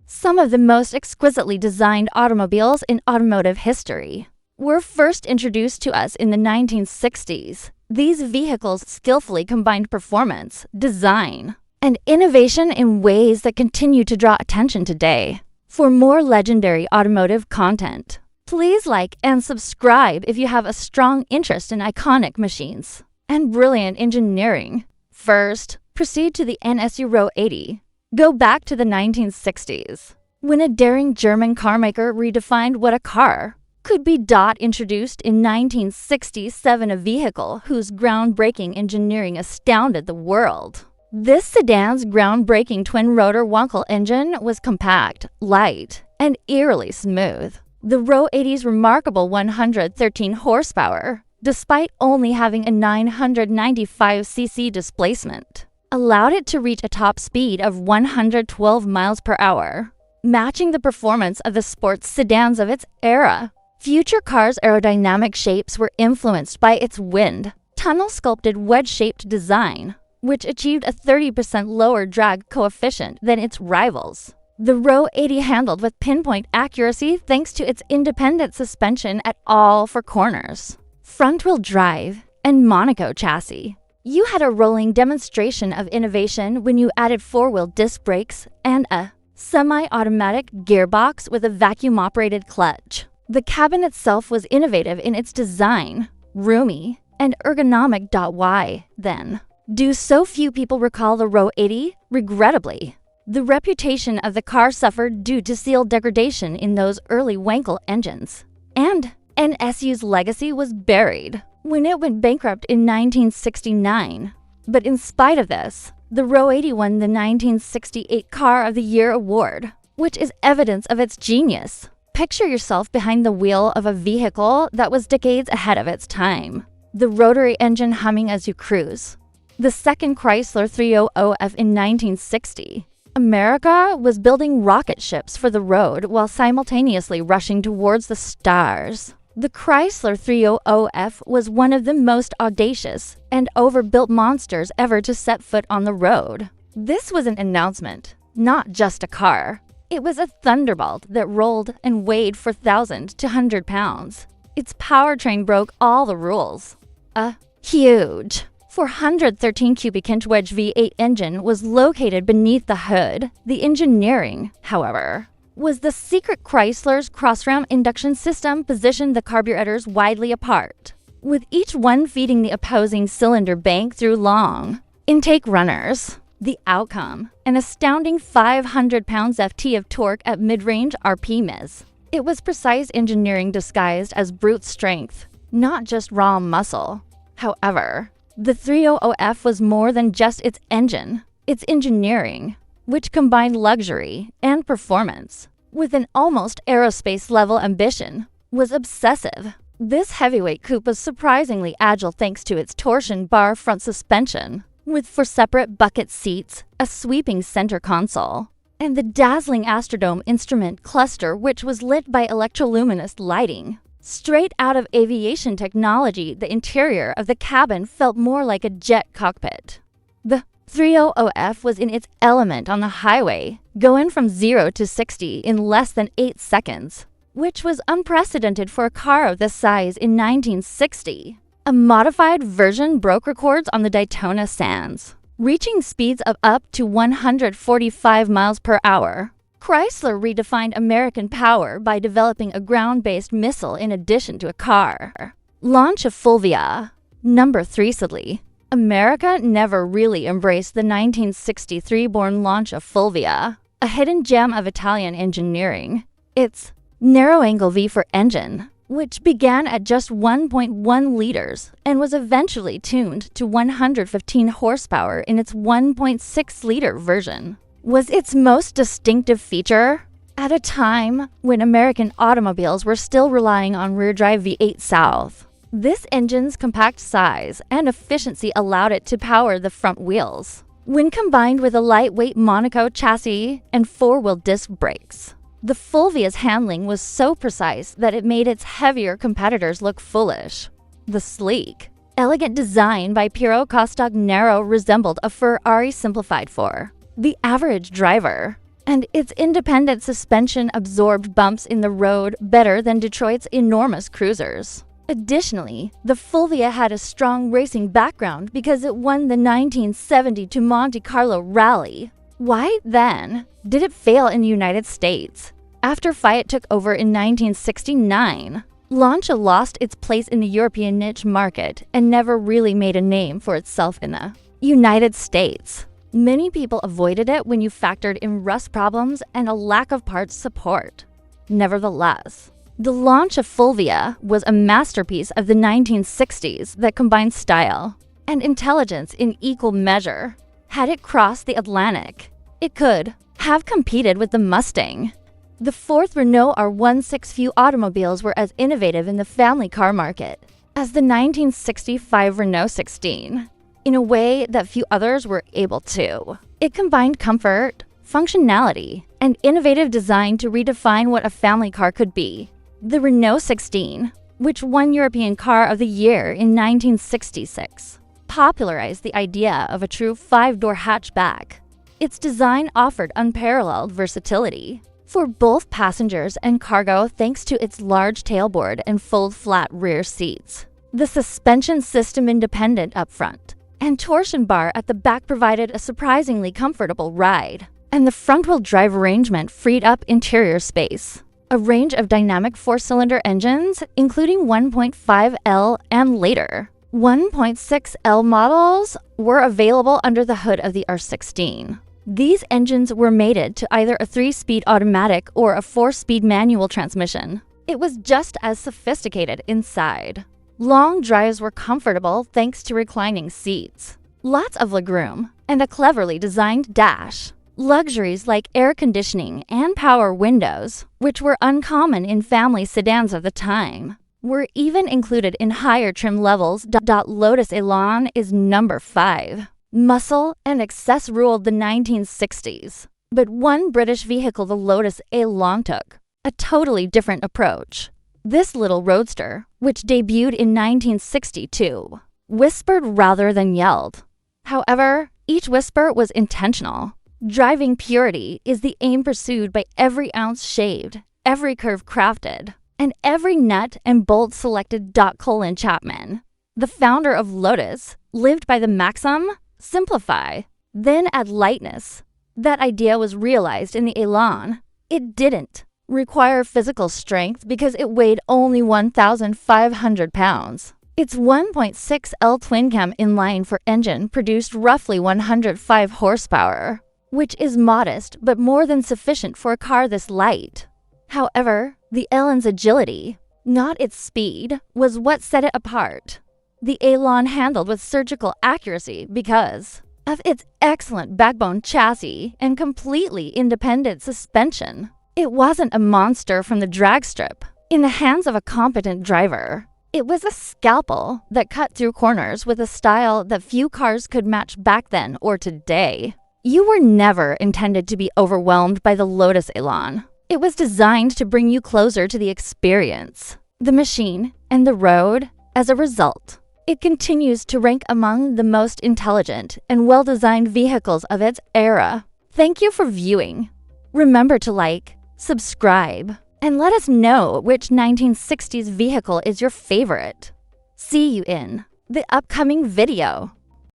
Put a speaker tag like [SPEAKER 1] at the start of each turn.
[SPEAKER 1] Some of the most exquisitely designed automobiles in automotive history were first introduced to us in the 1960s. These vehicles skillfully combined performance, design, and innovation in ways that continue to draw attention today. For more legendary automotive content, please like and subscribe if you have a strong interest in iconic machines and brilliant engineering. First, proceed to the NSU Ro 80. Go back to the 1960s, when a daring German carmaker redefined what a car could be. Introduced in 1967 a vehicle whose groundbreaking engineering astounded the world. This sedan's groundbreaking twin-rotor Wankel engine was compact, light, and eerily smooth. The Ro 80's remarkable 113 horsepower, despite only having a 995cc displacement, allowed it to reach a top speed of 112 miles per hour, matching the performance of the sports sedans of its era. Future cars' aerodynamic shapes were influenced by its wind, tunnel-sculpted wedge-shaped design, which achieved a 30% lower drag coefficient than its rivals. The Ro 80 handled with pinpoint accuracy thanks to its independent suspension at all four corners, front-wheel drive, and Monaco chassis. You had a rolling demonstration of innovation when you added four-wheel disc brakes and a semi-automatic gearbox with a vacuum-operated clutch. The cabin itself was innovative in its design, roomy, and ergonomic. Why, then, do so few people recall the Ro 80? Regrettably, the reputation of the car suffered due to seal degradation in those early Wankel engines, and NSU's legacy was buried when it went bankrupt in 1969. But in spite of this, the Ro 80 won the 1968 Car of the Year award, which is evidence of its genius. Picture yourself behind the wheel of a vehicle that was decades ahead of its time, the rotary engine humming as you cruise. The second Chrysler 300F in 1960. America was building rocket ships for the road while simultaneously rushing towards the stars. The Chrysler 300F was one of the most audacious and overbuilt monsters ever to set foot on the road. This was an announcement, not just a car. It was a thunderbolt that rolled and weighed 4,000 to 100 pounds. Its powertrain broke all the rules. A huge 413 cubic inch wedge V8 engine was located beneath the hood. The engineering, however, was the secret. Chrysler's cross-ram induction system positioned the carburetors widely apart, with each one feeding the opposing cylinder bank through long intake runners. The outcome, an astounding 500 pounds-ft of torque at mid-range RPMs. It was precise engineering disguised as brute strength, not just raw muscle. However, the 300F was more than just its engine. Its engineering, which combined luxury and performance with an almost aerospace-level ambition, was obsessive. This heavyweight coupe was surprisingly agile thanks to its torsion bar front suspension, with 4 separate bucket seats, a sweeping center console, and the dazzling Astrodome instrument cluster, which was lit by electroluminous lighting. Straight out of aviation technology, the interior of the cabin felt more like a jet cockpit. The 300F was in its element on the highway, going from 0 to 60 in less than 8 seconds, which was unprecedented for a car of this size in 1960. A modified version broke records on the Daytona sands, reaching speeds of up to 145 miles per hour. Chrysler redefined American power by developing a ground-based missile in addition to a car. Lancia Fulvia. Number 3. Sadly, America never really embraced the 1963-born Lancia Fulvia, a hidden gem of Italian engineering. Its narrow-angle V4 engine, which began at just 1.1 liters and was eventually tuned to 115 horsepower in its 1.6-liter version, was its most distinctive feature. At a time when American automobiles were still relying on rear-drive V8 South, this engine's compact size and efficiency allowed it to power the front wheels. When combined with a lightweight Monaco chassis and 4-wheel disc brakes, the Fulvia's handling was so precise that it made its heavier competitors look foolish. The sleek, elegant design by Piero Costagnaro resembled a Ferrari simplified for the average driver. and its independent suspension absorbed bumps in the road better than Detroit's enormous cruisers. Additionally, the Fulvia had a strong racing background because it won the 1972 Monte Carlo Rally. Why, then, did it fail in the United States? After Fiat took over in 1969, Lancia lost its place in the European niche market and never really made a name for itself in the United States. Many people avoided it when you factored in rust problems and a lack of parts support. Nevertheless, the Lancia Fulvia was a masterpiece of the 1960s that combined style and intelligence in equal measure. Had it crossed the Atlantic, it could have competed with the Mustang. The fourth Renault R16 few automobiles were as innovative in the family car market as the 1965 Renault 16, in a way that few others were able to. It combined comfort, functionality, and innovative design to redefine what a family car could be. The Renault 16, which won European Car of the Year in 1966, popularized the idea of a true five-door hatchback. Its design offered unparalleled versatility for both passengers and cargo thanks to its large tailboard and fold-flat rear seats. The suspension system independent up front and torsion bar at the back provided a surprisingly comfortable ride, and the front-wheel drive arrangement freed up interior space. A range of dynamic four-cylinder engines, including 1.5L and later 1.6L models, were available under the hood of the R16. These engines were mated to either a 3-speed automatic or a 4-speed manual transmission. It was just as sophisticated inside. Long drives were comfortable thanks to reclining seats, lots of legroom, and a cleverly designed dash. Luxuries like air conditioning and power windows, which were uncommon in family sedans of the time, were even included in higher trim levels. Lotus Elan is number 5. Muscle and excess ruled the 1960s, but one British vehicle, the Lotus Elan, took a totally different approach. This little roadster, which debuted in 1962, whispered rather than yelled. However, each whisper was intentional. Driving purity is the aim pursued by every ounce shaved, every curve crafted, and every nut and bolt selected. Colin Chapman, the founder of Lotus, lived by the maxim, simplify, then add lightness. That idea was realized in the Elan. It didn't require physical strength because it weighed only 1,500 pounds. Its 1.6L twin-cam inline-four engine produced roughly 105 horsepower, which is modest but more than sufficient for a car this light. However, the Elan's agility, not its speed, was what set it apart. The Elan handled with surgical accuracy because of its excellent backbone chassis and completely independent suspension. It wasn't a monster from the drag strip. In the hands of a competent driver, it was a scalpel that cut through corners with a style that few cars could match back then or today. You were never intended to be overwhelmed by the Lotus Elan. It was designed to bring you closer to the experience, the machine, and the road. As a result, it continues to rank among the most intelligent and well-designed vehicles of its era. Thank you for viewing. Remember to like, subscribe, and let us know which 1960s vehicle is your favorite. See you in the upcoming video.